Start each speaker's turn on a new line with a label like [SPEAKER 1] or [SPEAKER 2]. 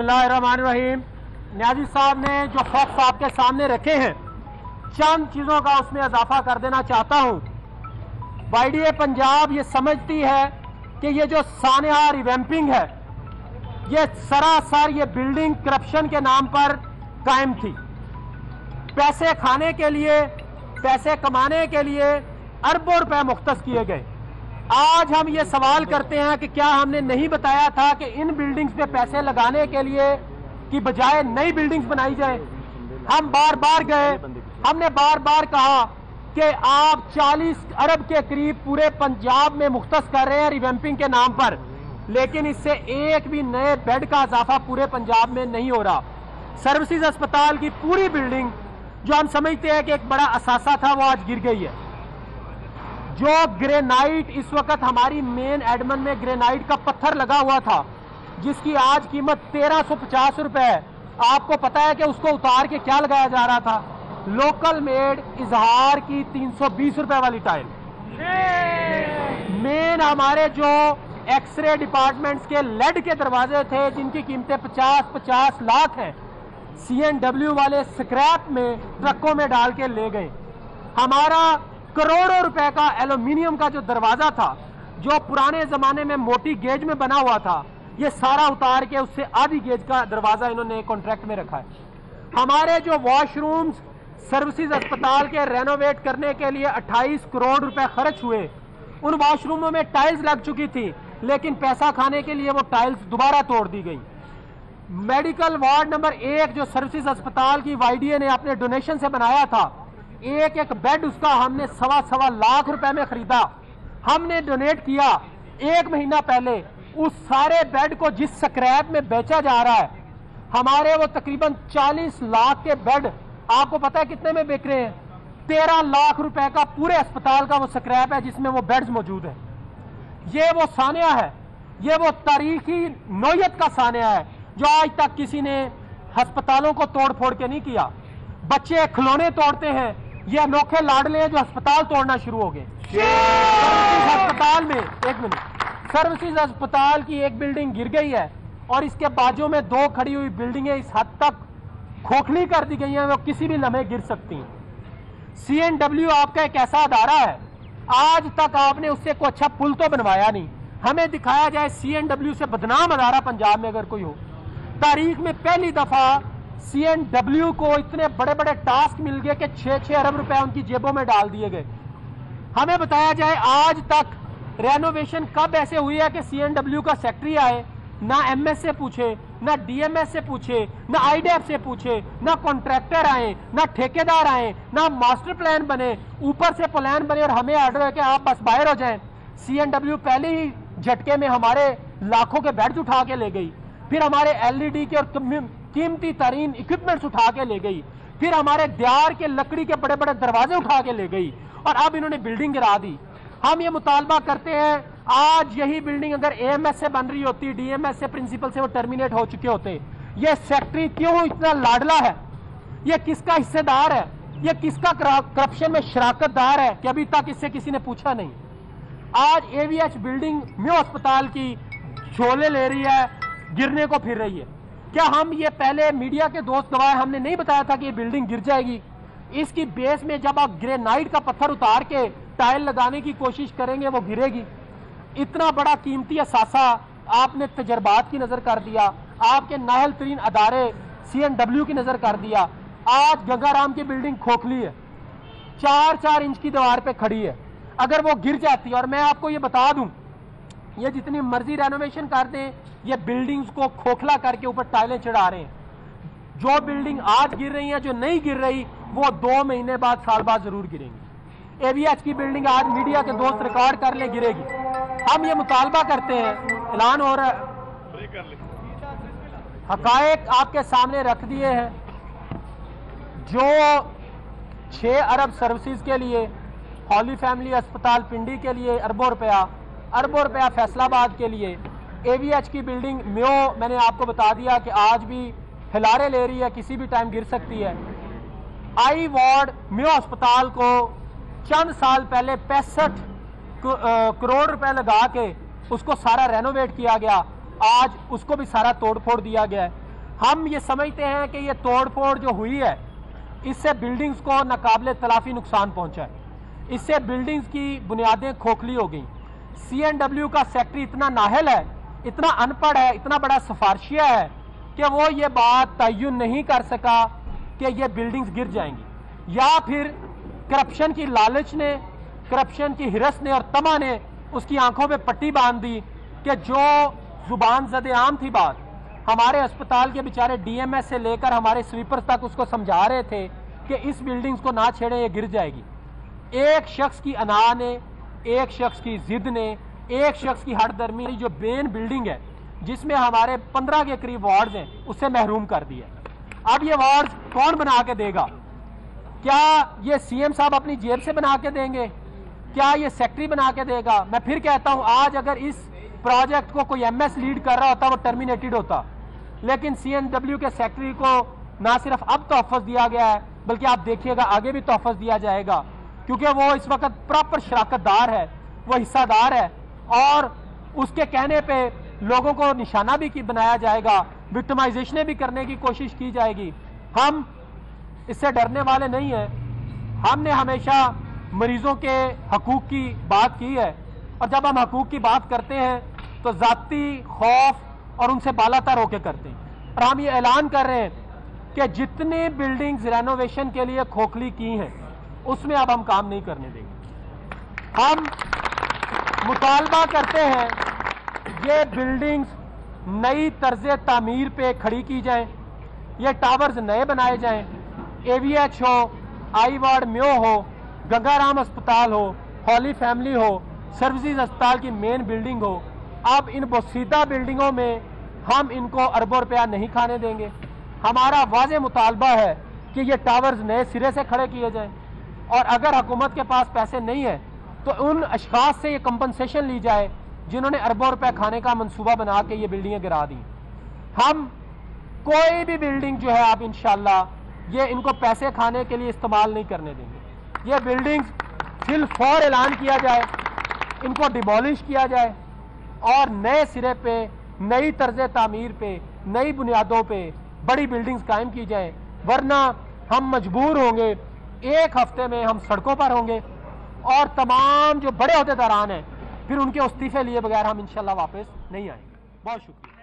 [SPEAKER 1] बिस्मिल्लाहिर्रहमानिर्रहीम। न्याजी साहब ने जो फैक्ट्स आपके सामने रखे हैं, चंद चीजों का उसमें इजाफा कर देना चाहता हूं। वाईडीए पंजाब ये समझती है कि ये जो सानिया रिवैम्पिंग है, ये सरासर ये बिल्डिंग करप्शन के नाम पर कायम थी। पैसे खाने के लिए, पैसे कमाने के लिए अरबों रुपए मुख्तस किए गए। आज हम ये सवाल करते हैं कि क्या हमने नहीं बताया था कि इन बिल्डिंग्स पे पैसे लगाने के लिए की बजाय नई बिल्डिंग्स बनाई जाए। हम बार बार गए, हमने बार बार कहा कि आप 40 अरब के करीब पूरे पंजाब में मुख्तस कर रहे हैं रिवैम्पिंग के नाम पर, लेकिन इससे एक भी नए बेड का इजाफा पूरे पंजाब में नहीं हो रहा। सर्विसेज अस्पताल की पूरी बिल्डिंग जो हम समझते हैं कि एक बड़ा असासा था, वो आज गिर गई है। जो ग्रेनाइट इस वक्त हमारी मेन एडमन में ग्रेनाइट का पत्थर लगा हुआ था, जिसकी आज कीमत 1350 रुपए है, आपको पता है कि उसको उतार के क्या लगाया जा रहा था? लोकल मेड इजहार की 320 रुपए वाली टाइल। मेन हमारे जो एक्सरे डिपार्टमेंट्स के लेड के दरवाजे थे, जिनकी कीमतें 50-50 लाख हैं, CNW वाले स्क्रैप में ट्रकों में डाल के ले गए। हमारा करोड़ों रुपए का एल्यूमिनियम का जो दरवाजा था, जो पुराने जमाने में मोटी गेज में बना हुआ था, ये सारा उतार के उससे आधी गेज का दरवाजा इन्होंने कॉन्ट्रैक्ट में रखा है। हमारे जो वॉशरूम्स सर्विसेज अस्पताल के रेनोवेट करने के लिए 28 करोड़ रुपए खर्च हुए, उन वॉशरूमों में टाइल्स लग चुकी थी, लेकिन पैसा खाने के लिए वो टाइल्स दोबारा तोड़ दी गई। मेडिकल वार्ड नंबर 1 जो सर्विसेज अस्पताल की वाईडीए ने अपने डोनेशन से बनाया था, एक एक बेड उसका हमने सवा लाख रुपए में खरीदा। हमने डोनेट किया 1 महीना पहले। उस सारे बेड को जिस स्क्रैप में बेचा जा रहा है, हमारे वो तकरीबन 40 लाख के बेड आपको पता है कितने में बिक रहे हैं? 13 लाख रुपए का पूरे अस्पताल का वो स्क्रैप है जिसमें वो बेड्स मौजूद है। ये वो सानिया है, ये वो तारीखी नौयत का सानिया है जो आज तक किसी ने अस्पतालों को तोड़ फोड़ के नहीं किया। बच्चे खिलौने तोड़ते हैं, ये अनोखे लाडले हैं जो अस्पताल तोड़ना शुरू हो गए। अस्पताल में सर्विसेज अस्पताल की एक बिल्डिंग गिर गई है और इसके बाजू में 2 खड़ी हुई बिल्डिंगें इस हद तक खोखली कर दी गई हैं, वो किसी भी लम्हे गिर सकती हैं। CNW आपका एक ऐसा अदारा है, आज तक आपने उससे कोई अच्छा पुल तो बनवाया नहीं। हमें दिखाया जाए CNW से बदनाम अदारा पंजाब में अगर कोई हो। तारीख में पहली दफा CNW को इतने बड़े बड़े टास्क मिल गए कि 6-6 अरब रुपए उनकी जेबों में डाल दिए गए। हमें बताया जाए आज तक रेनोवेशन कब ऐसे हुई है कि CNW का सेक्रेटरी आए, ना MS से पूछे, ना DMS से पूछे, ना IDF से पूछे, ना कॉन्ट्रैक्टर आए, ना ठेकेदार आए, ना मास्टर प्लान बने, ऊपर से प्लान बने और हमें ऑर्डर है कि आप बस बाहर हो जाएं। CNW पहले ही झटके में हमारे लाखों के बेड्स उठा के ले गई, फिर हमारे LED के और कीमती तरीन इक्विपमेंट्स उठा के ले गई, फिर हमारे दीवार के लकड़ी के बड़े बड़े दरवाजे उठा के ले गई, और अब इन्होंने बिल्डिंग गिरा दी। हम ये मुतालबा करते हैं, आज यही बिल्डिंग अगर AMS से बन रही होती, DMS से, प्रिंसिपल से वो टर्मिनेट हो चुके होते। ये सेक्रेटरी क्यों इतना लाडला है? ये किसका हिस्सेदार है? ये किसका करप्शन में शराकतदार है कि अभी तक इससे किसी ने पूछा नहीं? आज AVH बिल्डिंग म्यो अस्पताल की शोले ले रही है, गिरने को फिर रही है। क्या हम ये पहले मीडिया के दोस्त गवाह, हमने नहीं बताया था कि ये बिल्डिंग गिर जाएगी? इसकी बेस में जब आप ग्रेनाइट का पत्थर उतार के टाइल लगाने की कोशिश करेंगे, वो गिरेगी। इतना बड़ा कीमती असासा आपने तजर्बात की नजर कर दिया, आपके नाहल तरीन अदारे CNW की नजर कर दिया। आज गंगाराम की बिल्डिंग खोखली है, 4-4 इंच की दीवार पे खड़ी है। अगर वो गिर जाती, और मैं आपको ये बता दूं, ये जितनी मर्जी रेनोवेशन कर दें, ये बिल्डिंग्स को खोखला करके ऊपर टाइलें चढ़ा रहे हैं। जो बिल्डिंग आज गिर रही है, जो नहीं गिर रही, वो 2 महीने बाद, साल बाद जरूर गिरेंगी। AVH की बिल्डिंग आज मीडिया के दोस्त रिकॉर्ड कर ले, गिरेगी। हम ये मुतालबा करते हैं, ऐलान हो रहा है, हकायक आपके सामने रख दिए हैं। जो 6 अरब सर्विसेज के लिए, हॉली फैमिली अस्पताल पिंडी के लिए अरबों रुपया फैसलाबाद के लिए, AVH की बिल्डिंग म्यो, मैंने आपको बता दिया कि आज भी हिलारे ले रही है, किसी भी टाइम गिर सकती है। आई वार्ड म्यो अस्पताल को चंद साल पहले 65 करोड़ रुपए लगा के उसको सारा रेनोवेट किया गया, आज उसको भी सारा तोड़ फोड़ दिया गया है। हम ये समझते हैं कि ये तोड़फोड़ जो हुई है इससे बिल्डिंग्स को नाकाबिले तलाफी नुकसान पहुंचा है, इससे बिल्डिंग्स की बुनियादें खोखली हो गई। CNW का सेक्रेटरी इतना नाहल है, इतना अनपढ़ है, इतना बड़ा सिफारशिया है कि वो ये बात तय्युन नहीं कर सका कि ये बिल्डिंग्स गिर जाएंगी, या फिर करप्शन की लालच ने, करप्शन की हिरस ने और तमा ने उसकी आंखों पे पट्टी बांध दी कि जो जुबान ज़दे आम थी बात, हमारे अस्पताल के बेचारे DMS से लेकर हमारे स्वीपर्स तक उसको समझा रहे थे कि इस बिल्डिंग्स को ना छेड़ें, ये गिर जाएगी। एक शख्स की अना ने, एक शख्स की जिद ने, एक शख्स की हठधर्मी ने जो मेन बिल्डिंग है जिसमें हमारे 15 के करीब वार्ड्स हैं उससे महरूम कर दिया। अब ये वार्ड्स कौन बना के देगा? क्या ये CM साहब अपनी जेब से बना के देंगे? क्या ये सेक्रेटरी बना के देगा? मैं फिर कहता हूं, आज अगर इस प्रोजेक्ट को कोई MS लीड कर रहा होता वो टर्मिनेटेड होता, लेकिन CNW के सेक्रेटरी को ना सिर्फ अब तोहफ़्फ़ दिया गया है बल्कि आप देखिएगा आगे भी तोहफ़्फ़ दिया जाएगा, क्योंकि वो इस वक्त प्रॉपर शराकतदार है, वो हिस्सादार है और उसके कहने पे लोगों को निशाना भी बनाया जाएगा, विक्टिमाइजेशन भी करने की कोशिश की जाएगी। हम इससे डरने वाले नहीं हैं। हमने हमेशा मरीजों के हकूक की बात की है और जब हम हकूक की बात करते हैं तो जाती खौफ और उनसे बालातर होकर करते हैं। और हम ये ऐलान कर रहे हैं कि जितनी बिल्डिंग्स रेनोवेशन के लिए खोखली की हैं उसमें अब हम काम नहीं करने देंगे। हम मुतालबा करते हैं ये बिल्डिंग्स नई तर्ज तामीर पे खड़ी की जाएं, ये टावर्स नए बनाए जाएं, AVH हो, आई वार्ड म्यो हो, गंगाराम अस्पताल हो, हॉली फैमिली हो, सर्विसेज अस्पताल की मेन बिल्डिंग हो। अब इन बोसीदा बिल्डिंगों में हम इनको अरबों रुपया नहीं खाने देंगे। हमारा वाज़े मुतालबा है कि ये टावर्स नए सिरे से खड़े किए जाएं और अगर हुकूमत के पास पैसे नहीं है तो उन अशखास से ये कंपनसेशन ली जाए जिन्होंने अरबों रुपए खाने का मंसूबा बना के ये बिल्डिंगें गिरा दी। हम कोई भी बिल्डिंग जो है आप इंशाल्लाह ये इनको पैसे खाने के लिए इस्तेमाल नहीं करने देंगे। ये बिल्डिंग्स फिल फौर ऐलान किया जाए, इनको डिमोलिश किया जाए और नए सिरे पे, नई तर्ज तामीर पे, नई बुनियादों पे बड़ी बिल्डिंग्स कायम की जाए, वरना हम मजबूर होंगे, एक हफ्ते में हम सड़कों पर होंगे और तमाम जो बड़े अहदेदारान हैं फिर उनके इस्तीफे लिए बगैर हम इंशाल्लाह वापस नहीं आएंगे। बहुत शुक्रिया।